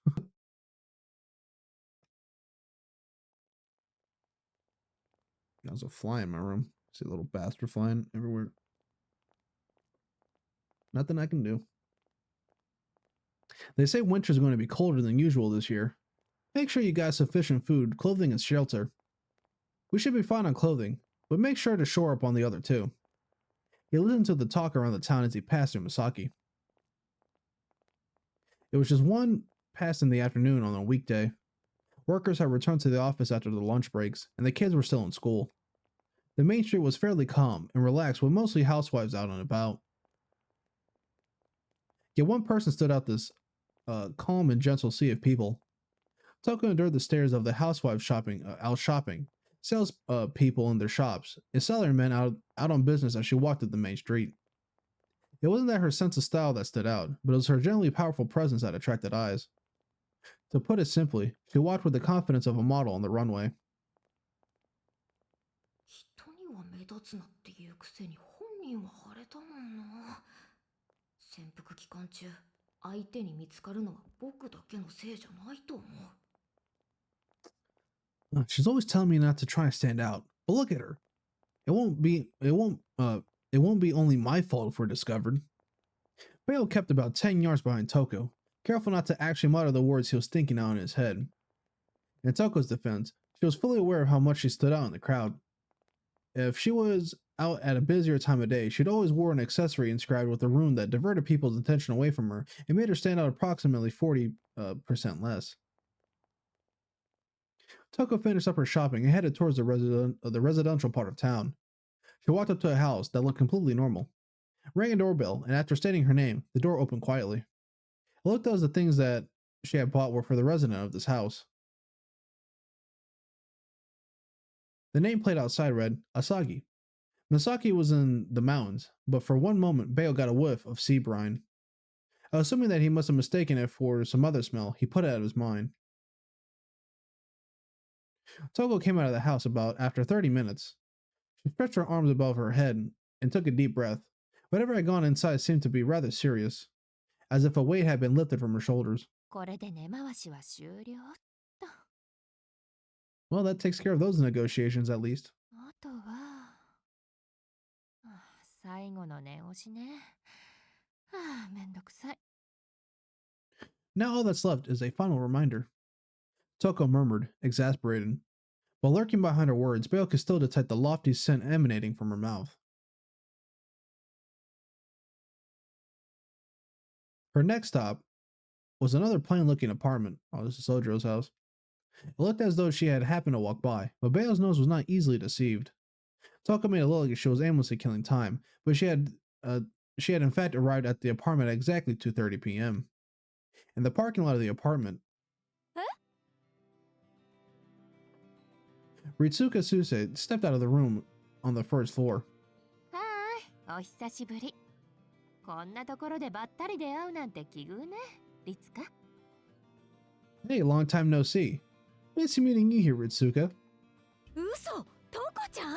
There's a fly in my room. See a little bastard flying everywhere. Nothing I can do. They say winter's going to be colder than usual this year. Make sure you got sufficient food, clothing, and shelter. We should be fine on clothing, but make sure to shore up on the other two. He listened to the talk around the town as he passed through Misaki. It was just 1 past in the afternoon on a weekday. Workers had returned to the office after the lunch breaks, and the kids were still in school. The main street was fairly calm and relaxed with mostly housewives out and about. Yet one person stood out this calm and gentle sea of people. Touko endured the stares of the housewives out shopping, sales people in their shops, and salarymen out on business as she walked up the main street. It wasn't that her sense of style that stood out, but it was her generally powerful presence that attracted eyes. To put it simply, she walked with the confidence of a model on the runway. 人には目立つなっていうくせに本人は腫れたもんな。潜伏期間中、相手に見つかるのは僕だけのせいじゃないと思う。 She's always telling me not to try and stand out, but look at her. It won't be only my fault if we're discovered. Bayo kept about 10 yards behind Touko, careful not to actually mutter the words he was thinking out in his head. In Touko's defense, she was fully aware of how much she stood out in the crowd. If she was out at a busier time of day, she'd always wore an accessory inscribed with a rune that diverted people's attention away from her and made her stand out approximately 40% less. Touko finished up her shopping and headed towards the residential part of town. She walked up to a house that looked completely normal, rang a doorbell, and after stating her name, the door opened quietly. It looked as the things that she had bought were for the resident of this house. The name plate outside read Asagi. Misaki was in the mountains, but for one moment, Bayo got a whiff of sea brine. Assuming that he must have mistaken it for some other smell, he put it out of his mind. Touko came out of the house after 30 minutes. She stretched her arms above her head and took a deep breath. Whatever had gone inside seemed to be rather serious, as if a weight had been lifted from her shoulders. これで根回しは終了と。 Well, that takes care of those negotiations at least. あとは、最後の念押しね。はあ、めんどくさい。 Now all that's left is a final reminder. Touko murmured, exasperated. While lurking behind her words, Bale could still detect the lofty scent emanating from her mouth. Her next stop was another plain-looking apartment. Oh, this is Sojo's house. It looked as though she had happened to walk by, but Bale's nose was not easily deceived. Touko made it look like she was aimlessly killing time, but she had in fact arrived at the apartment at exactly 2:30 p.m. In the parking lot of the apartment, Ritsuka Suse stepped out of the room on the first floor. はーい、お久しぶり。こんなところでばったり出会うなんて奇遇ね、リツカ。 Hey, long time no see. Fancy meeting you here, Ritsuka. 嘘、トコちゃん？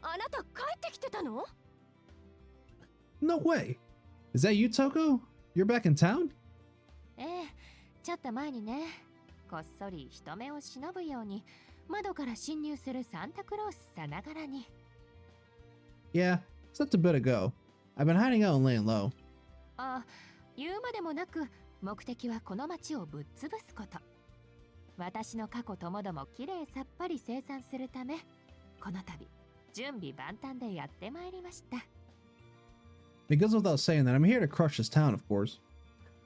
あなた帰ってきてたの？ No way. Is that you, Touko? You're back in town? ええ、ちょっと前にね、こっそり人目を忍ぶように窓から侵入するサンタクロースさながらに。 Yeah, slept a bit ago. I've been hiding out and laying low. あ、言うまでもなく目的はこの町をぶっ潰すこと。私の過去ともどもきれいさっぱり清算するため、この度準備万端でやってまいりました。 It goes without saying that I'm here to crush this town, of course.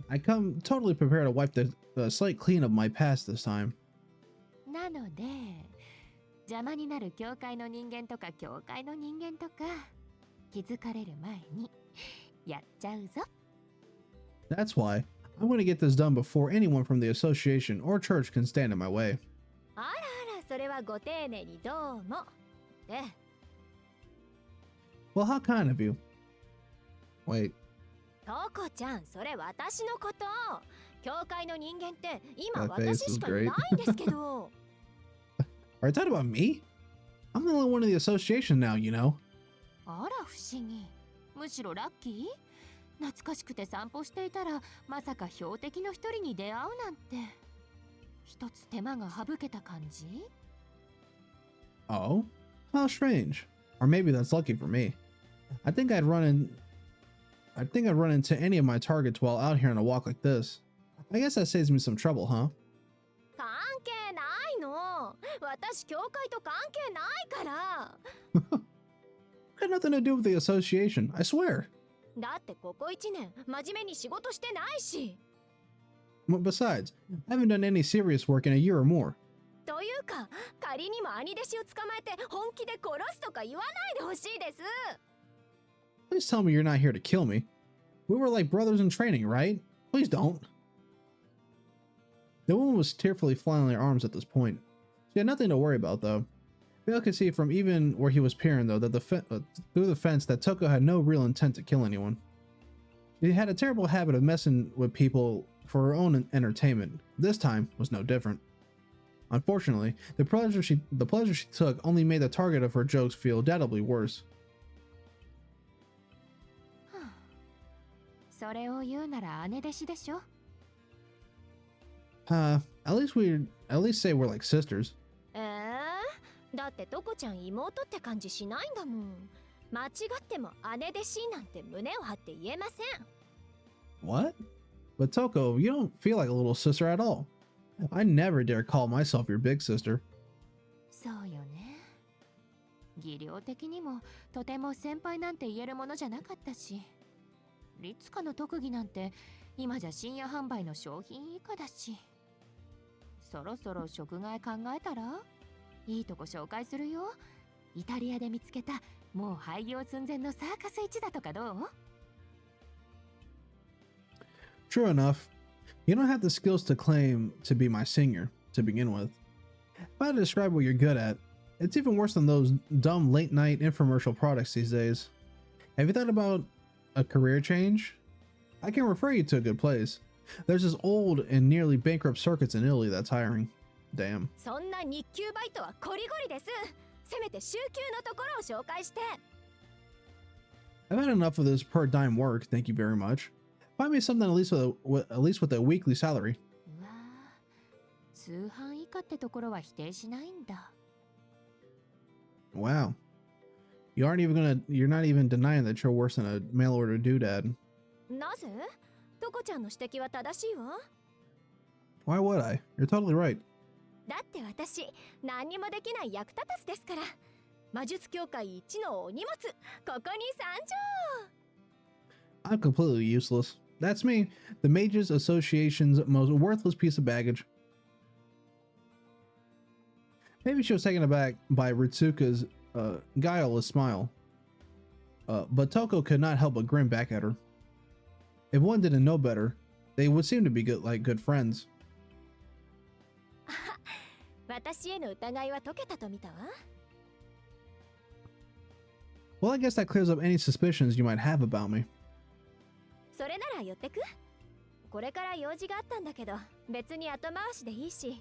I come totally prepared to wipe the slate clean of my past this time. なので、邪魔になる教会の人間とか教会の人間とか気づかれる前にやっちゃうぞ。 That's why I'm going to get this done before anyone from the association or church can stand in my way. あらあら、それはご丁寧にどうも。で、 Well, how kind of you. Wait, トコちゃん、それ私のこと。教会の人間って今 That face 私 is しかいないんですけど。 are you talking about me? I'm the only one in the association now, you know. あら不思議。むしろラッキー。懐かしくて散歩していたらまさか標的の一人に出会うなんて。一つ手間が省けた感じ。 Oh, how strange. Or maybe that's lucky for me. I think I'd run into any of my targets while out here on a walk like this. I guess that saves me some trouble, huh? 関係ないの。私教会と関係ないから。 Got nothing to do with the association, I swear. だってここ1年真面目に仕事してないし。 Besides, I haven't done any serious work in a year or more. というか、仮にも兄弟子を捕まえて本気で殺すとか言わないでほしいです。 Please tell me you're not here to kill me. We were like brothers in training, right? Please don't. The woman was tearfully flailing her arms at this point. She had nothing to worry about, though. Bale could see from even where he was peering, though, that through the fence that Touko had no real intent to kill anyone. She had a terrible habit of messing with people for her own entertainment. This time was no different. Unfortunately, the pleasure she took only made the target of her jokes feel doubly worse. それを言うなら姉弟子でしょ。 At least say we're like sisters. だってトコちゃん妹って感じしないんだもん。間違っても姉弟子なんて胸を張って言えません。 What? But Touko, you don't feel like a little sister at all. I never dare call myself your big sister. そうよね。技量的にもとても先輩なんて言えるものじゃなかったし、リツカの特技なんて今じゃ深夜販売の商品以下だし、そろそろ食害考えたらいいとこ紹介するよ。イタリアで見つけたもう廃業寸前のサーカス一だとかどう？ True enough. You don't have the skills to claim to be my senior, to begin with. If I had to describe what you're good at, it's even worse than those dumb late-night infomercial products these days. Have you thought about a career change? I can refer you to a good place. There's this old and nearly bankrupt circuits in Italy that's hiring. Damn. そんな日給バイトはコリゴリです。せめて週休のところを紹介して。 I've had enough of this per dime work, thank you very much. Find me something at least with a weekly salary. うわー、通販以下ってところは否定しないんだ。 Wow. You're not even denying that you're worse than a mail order doodad. なぜ？トコちゃんの指摘は正しいわ。 Why would I? You're totally right. だって私、何にもできない役立たずですから。魔術協会一のお荷物、ここに参上。 I'm completely useless. That's me, the Mages Association's most worthless piece of baggage. Maybe she was taken aback by Ritsuka's guileless smile. But Touko could not help but grin back at her. If one didn't know better, they would seem to be good friends. 私への疑いは解けたと見たわ。 Well, I guess that clears up any suspicions you might have about me. それなら寄ってく？これから用事があったんだけど、別に後回しでいいし。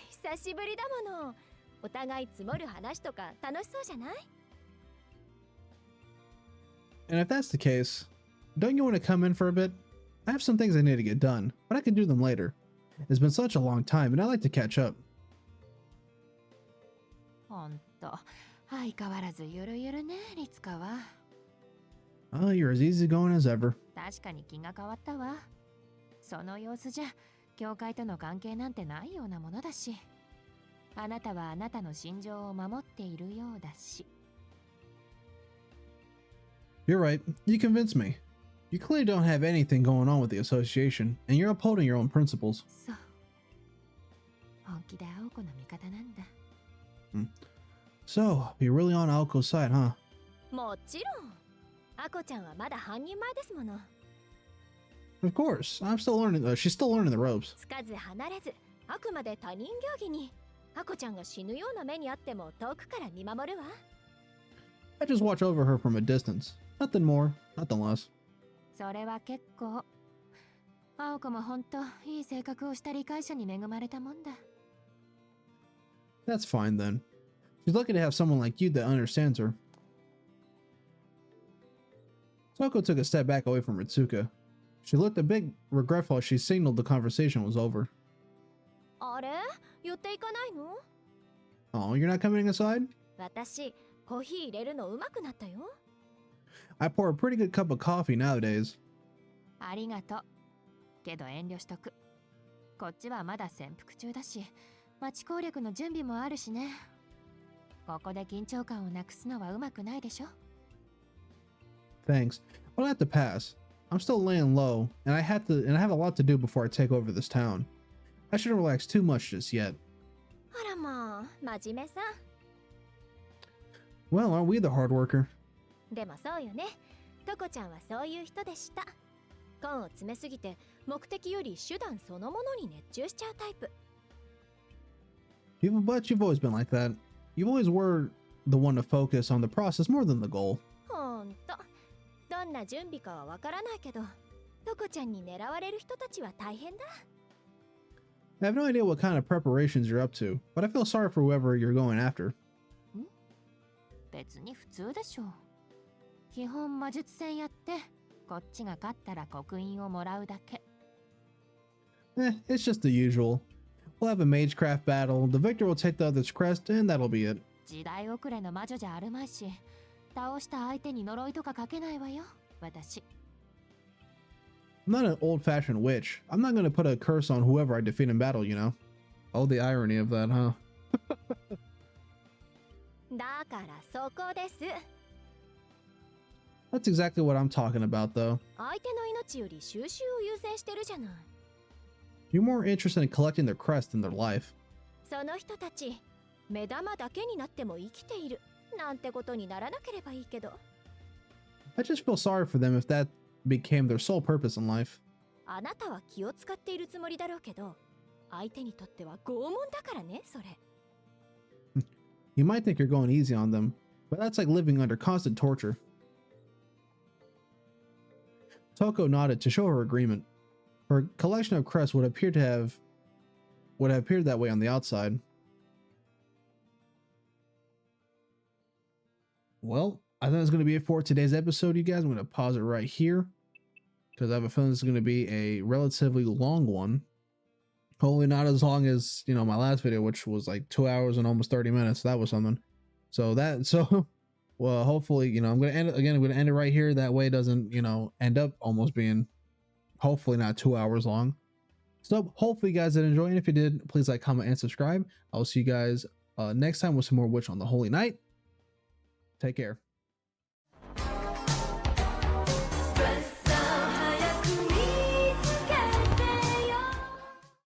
久しぶりだもの。お互い積もる話とか楽しそうじゃない？ And if that's the case, don't you want to come in for a bit? I have some things I need to get done, but I can do them later. It's been such a long time, and I like to catch up. ほんと、相変わらずゆるゆるね、リツカは。Oh, you're as easygoing as ever. 確かに気が変わったわ。その様子じゃ、教会との関係なんてないようなものだし。あなたはあなたの心情を守っているようだし。You're right. You convinced me. You clearly don't have anything going on with the association, and you're upholding your own principles. そう。本気で青子の味方なんだ。So, you're really on Aoko's side, huh? もちろん。アコちゃんはまだ半人前ですもの。Of course. I'm still learning. She's still learning the ropes. つかず離れず、あくまで他人行儀に。アコちゃんが死ぬような目にあっても遠くから見守るわ。I just watch over her from a distance. Nothing more, nothing less. それは結構。青子もほんといい性格をした理解者に恵まれたもんだ。That's fine then. She's lucky to have someone like you that understands her. Touko took a step back away from Ritsuka. She looked a bit regretful as she signaled the conversation was over. あれ？寄っていかないの？ Oh, you're not coming inside? 私、コーヒー入れるのうまくなったよ。I pour a pretty good cup of coffee nowadays. ありがとう。けど遠慮しとく。こっちはまだ潜伏中だし、町攻略の準備もあるしね。ここで緊張感をなくすのはうまくないでしょ。 Thanks. But I'll have to pass. I'm still laying low, and I have a lot to do before I take over this town. I shouldn't relax too much just yet. あらまあ、真面目さ。Well, aren't we the hard worker? でもそうよね。トコちゃんはそういう人でした。根を詰めすぎて目的より手段そのものに熱中しちゃうタイプ。But you've always been like that. You always were the one to focus on the process more than the goal. ほんと。どんな準備かはわからないけど、トコちゃんに狙われる人たちは大変だ。I have no idea what kind of preparations you're up to, but I feel sorry for whoever you're going after. 別に普通でしょ。基本魔術戦やって、こっちが勝ったら刻印をもらうだけ。It's just the usual. We'll have a magecraft battle, the victor will take the other's crest, and that'll be it. 時代遅れの魔女じゃあるまいし、倒した相手に呪いとかかけないわよ、私。I'm not an old-fashioned witch. I'm not going to put a curse on whoever I defeat in battle, you know? Oh, the irony of that, huh? だからそこです。 That's exactly what I'm talking about, though. 相手の命より収集を優先してるじゃない。You're more interested in collecting their crest than their life. その人たち、目玉だけになっても生きているなんてことにならなければいいけど。I just feel sorry for them if that became their sole purpose in life. あなたは気を使っているつもりだろうけど、相手にとっては拷問だからね、それ。You might think you're going easy on them, but that's like living under constant torture. Touko nodded to show her agreement. Her collection of crests would have appeared that way on the outside. Well, I think that's going to be it for today's episode, you guys. I'm going to pause it right here because I have a feeling this is going to be a relatively long one. Hopefully not as long as, you know, my last video, which was like 2 hours and almost 30 minutes. That was something. So well, hopefully, you know, I'm gonna end it again. I'm gonna end it right here. That way it doesn't, you know, end up almost being hopefully not 2 hours long. So hopefully you guys did enjoy. And if you did, please like, comment, and subscribe. I'll see you guys next time with some more Witch on the Holy Night. Take care.